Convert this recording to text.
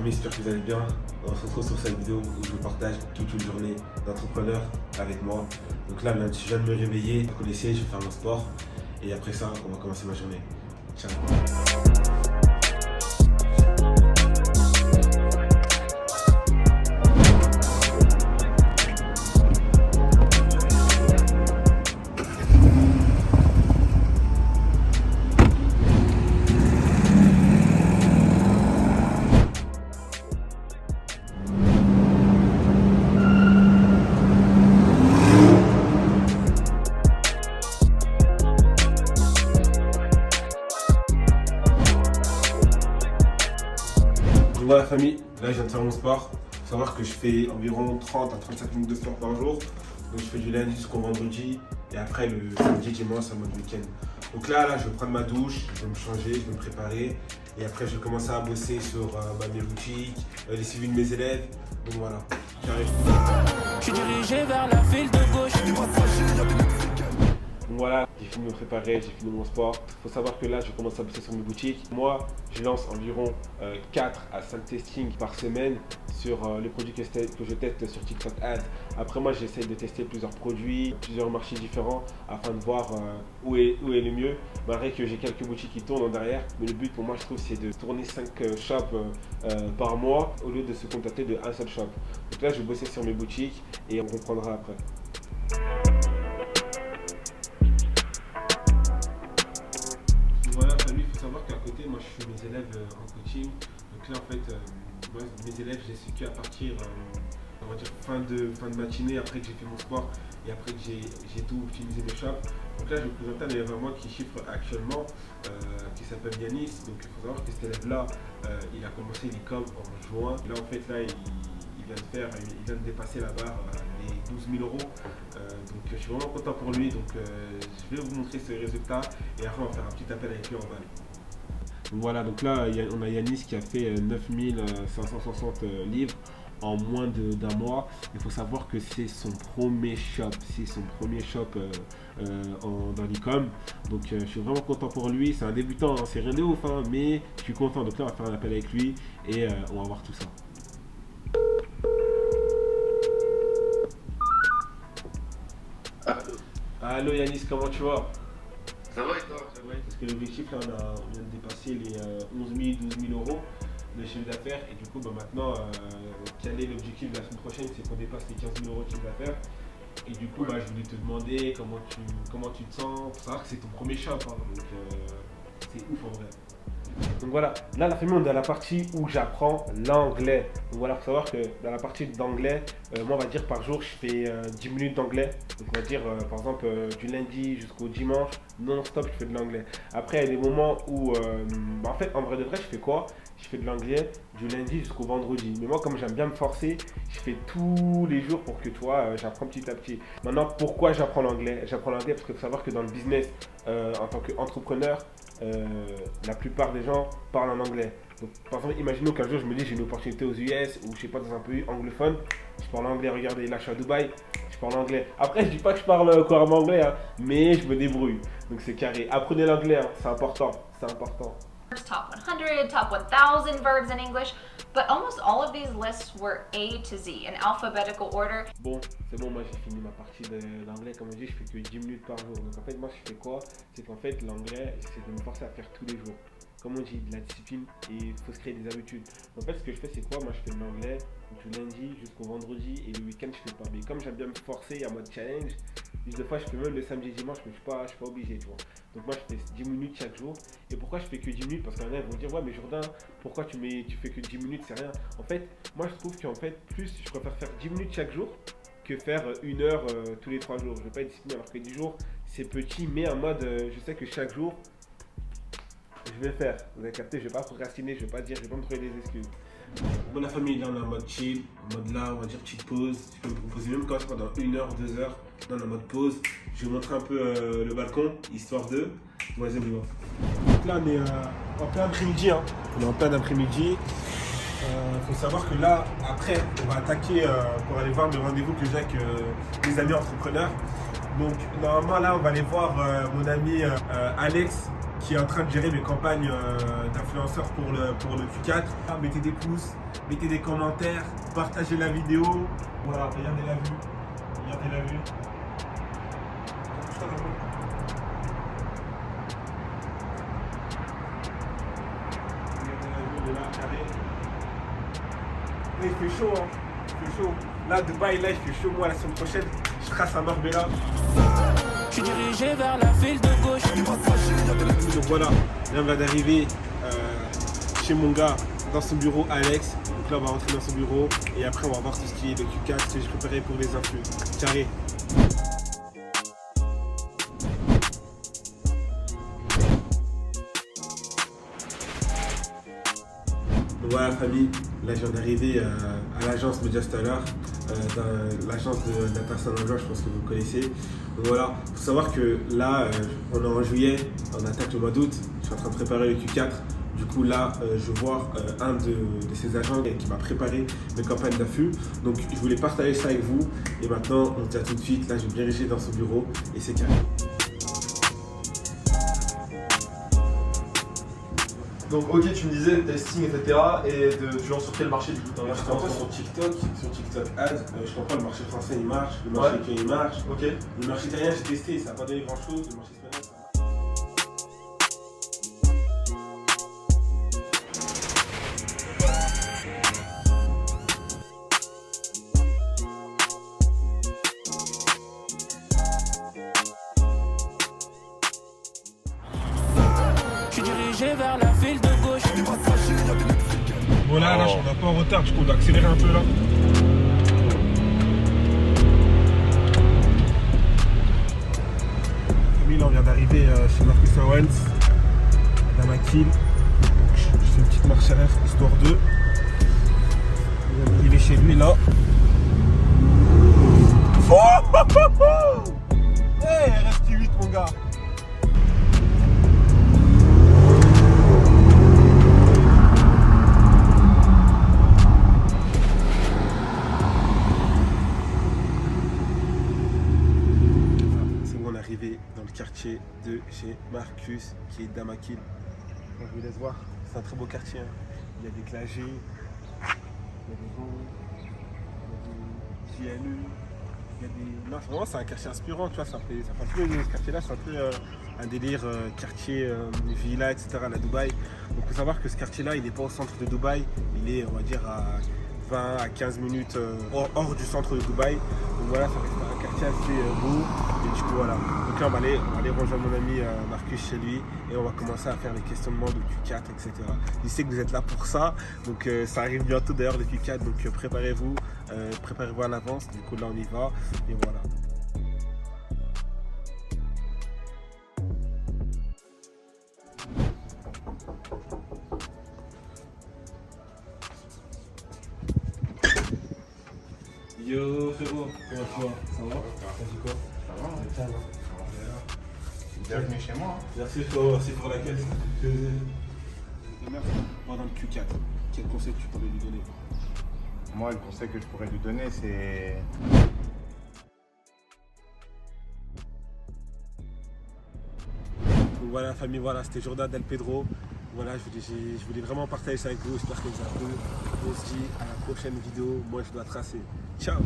famille, j'espère que vous allez bien. On se retrouve sur cette vidéo où je vous partage toute une journée d'entrepreneur avec moi. Donc là, je viens de me réveiller, vous connaissez, je vais faire mon sport. Et après ça, on va commencer ma journée. Ciao. Voilà la famille, là je viens de faire mon sport. Il faut savoir que je fais environ 30 à 35 minutes de sport par jour. Donc je fais du lundi jusqu'au vendredi et après le samedi, dimanche, c'est en mode week-end. Donc là, je vais prendre ma douche, je vais me changer, je vais me préparer. Et après je vais commencer à bosser sur mes boutiques, les suivis de mes élèves. Donc voilà, j'arrive. Je suis dirigé vers la ville de gauche. Donc voilà, j'ai fini de me préparer, j'ai fini mon sport. Il faut savoir que là, je commence à bosser sur mes boutiques. Moi, je lance environ 4 à 5 testings par semaine sur les produits que je teste sur TikTok Ads. Après, moi, j'essaie de tester plusieurs produits, plusieurs marchés différents afin de voir où est le mieux. Malgré que j'ai quelques boutiques qui tournent en derrière, mais le but pour moi, je trouve, c'est de tourner 5 shops par mois au lieu de se contenter d'un seul shop. Donc là, je vais bosser sur mes boutiques et on comprendra après. Voilà, famille, il faut savoir qu'à côté, moi je suis mes élèves en coaching. Donc là, en fait, moi, mes élèves, je les suis qu'à partir, on va dire, fin de matinée, après que j'ai fait mon sport et après que j'ai tout optimisé mes shops. Donc là, je vais vous présenter un élève à moi qui chiffre actuellement, qui s'appelle Yanis. Donc il faut savoir que cet élève-là, il a commencé l'e-com en juin. Là, en fait, là, il vient de dépasser la barre les 12 000 euros. Donc je suis vraiment content pour lui. Donc je vais vous montrer ses résultats et après on va faire un petit appel avec lui en bas. Donc voilà, donc là on a Yanis qui a fait 9560 livres en moins d'un mois. Il faut savoir que c'est son premier shop, dans l'e-com. Donc je suis vraiment content pour lui. C'est un débutant, hein, c'est rien de ouf, hein, mais je suis content. Donc là on va faire un appel avec lui et on va voir tout ça. Allô Yanis, comment tu vas? Ça va et toi? Ouais, parce que l'objectif là, on vient de dépasser les 11 000, 12 000 euros de chiffre d'affaires et du coup maintenant, quel est l'objectif de la semaine prochaine? C'est qu'on dépasse les 15 000 euros de chiffre d'affaires. Et du coup, je voulais te demander comment tu te sens, pour savoir que c'est ton premier shop, hein, donc c'est ouf en vrai. Donc voilà, là la famille on est dans la partie où j'apprends l'anglais. Donc voilà, il faut savoir que dans la partie d'anglais, moi on va dire par jour je fais 10 minutes d'anglais. Donc on va dire par exemple du lundi jusqu'au dimanche, non-stop je fais de l'anglais. Après il y a des moments où, en fait en vrai de vrai je fais quoi? Je fais de l'anglais du lundi jusqu'au vendredi. Mais moi comme j'aime bien me forcer, je fais tous les jours pour que j'apprends petit à petit. Maintenant pourquoi j'apprends l'anglais? J'apprends l'anglais parce qu'il faut savoir que dans le business, en tant qu'entrepreneur, la plupart des gens parlent en anglais. Donc, par exemple, imaginons qu'un jour je me dis j'ai une opportunité aux US ou je sais pas dans un pays anglophone, je parle anglais. Regardez, là je suis à Dubaï, je parle anglais. Après, je dis pas que je parle couramment anglais, hein, mais je me débrouille. Donc c'est carré. Apprenez l'anglais, hein, c'est important, c'est important. Top 100, top 1000 verbs in English, but almost all of these lists were A to Z in alphabetical order. Bon, c'est bon, moi j'ai fini ma partie d'anglais. Comme je dis, je fais que 10 minutes par jour. Donc en fait, moi je fais quoi? C'est qu'en fait, l'anglais, c'est de me forcer à faire tous les jours. Comme on dit, de la discipline et il faut se créer des habitudes. En fait, ce que je fais, c'est quoi? Moi je fais de l'anglais du lundi jusqu'au vendredi et le week-end je fais pas. Mais comme j'aime bien me forcer en mode challenge, des fois je fais même le samedi et dimanche, mais je suis pas obligé, tu vois. Donc moi je fais 10 minutes chaque jour. Et pourquoi je fais que 10 minutes? Parce qu'un élève vont dire ouais mais Jourdain, pourquoi tu fais que 10 minutes, c'est rien. En fait, moi je trouve qu'en fait, je préfère faire 10 minutes chaque jour que faire 1 heure tous les 3 jours. Je vais pas être discipliné alors que 10 jours c'est petit, mais en mode je sais que chaque jour je vais faire. Vous avez capté, je vais pas procrastiner, je vais pas me trouver des excuses. Bon la famille, là on est en mode chill, en mode là on va dire petite pause. Tu peux me proposer même quand pendant 1 heure, 2 heures, dans la mode pause. Je vais vous montrer un peu le balcon, histoire de. Vas-y, on y va. Donc là on est en plein après-midi, hein. On est en plein après-midi. Faut savoir que là, après, on va attaquer pour aller voir le rendez-vous que j'ai avec mes amis entrepreneurs. Donc normalement là on va aller voir mon ami Alex qui est en train de gérer mes campagnes d'influenceurs pour le Q4. Mettez des pouces, mettez des commentaires, partagez la vidéo. Voilà, regardez la vue. Regardez la vue. Mais il fait chaud, hein. Il fait chaud. Là, Dubaï, là, il fait chaud. Moi, la semaine prochaine, je trace à Marbella. Je suis dirigé vers la ville de gauche. Donc voilà, là, on vient d'arriver chez mon gars, dans son bureau, Alex. Donc là, on va rentrer dans son bureau. Et après, on va voir tout ce qui est le Q4, ce que j'ai préparé pour les influx. Carré. Voilà famille, là je viens d'arriver à l'agence Mediastaller, dans l'agence de Data Science, je pense que vous connaissez. Donc voilà, il faut savoir que là on est en juillet, on attaque le mois d'août, je suis en train de préparer le Q4. Du coup là je vais voir un de ces agents qui m'a préparé mes campagnes d'affût. Donc je voulais partager ça avec vous et maintenant on se dit à tout de suite, là je vais me diriger dans son bureau et c'est carré. Donc ok, tu me disais testing, etc. Et tu lances sur quel marché du coup? Moi, je t'envoie sur TikTok Ads, je t'envoie le marché français il marche, le marché italien il marche. Ok. Le marché italien j'ai testé, ça n'a pas donné grand chose, le marché espagnol ça va. Je suis dirigé vers la ville de gauche. Bon là, on est un peu en retard, du coup on doit accélérer un peu là. Famille, là on vient d'arriver chez Marcus Owens, la Maquille. Donc je fais une petite marche arrière histoire d'eux. On vient d'arriver chez lui là. Oh hey, RST8 mon gars. Arrivé dans le quartier de chez Marcus qui est Damakil. Je vous laisse voir, c'est un très beau quartier. Hein. Il y a des clagés, il y a des ronds, il y a des JLU, il y a des. Non, vraiment c'est un quartier inspirant, tu vois, ça fait un peu ce quartier-là, c'est un peu un délire quartier villa, etc. à la Dubaï. Donc il faut savoir que ce quartier-là, il n'est pas au centre de Dubaï, il est on va dire à 20 à 15 minutes hors du centre de Dubaï. Donc voilà, ça reste un quartier assez beau. Et du coup voilà. Donc là on va aller rejoindre mon ami Marcus chez lui et on va commencer à faire les questionnements de Q4, etc. Il sait que vous êtes là pour ça. Donc ça arrive bientôt d'ailleurs le Q4. Donc préparez-vous à l'avance. Du coup là on y va. Et voilà. Yo frérot, comment tu vas? Ça va? T'as dit quoi? Ça va, Ça va. Bienvenue chez moi. Merci pour la caisse. Merci. Pendant le Q4, quel conseil tu pourrais lui donner? Moi, le conseil que je pourrais lui donner, c'est... Donc voilà famille, voilà, c'était Jordan Del Pedro. Voilà, je voulais vraiment partager ça avec vous, j'espère que vous avez plu. On se dit à la prochaine vidéo, moi je dois tracer. Ciao.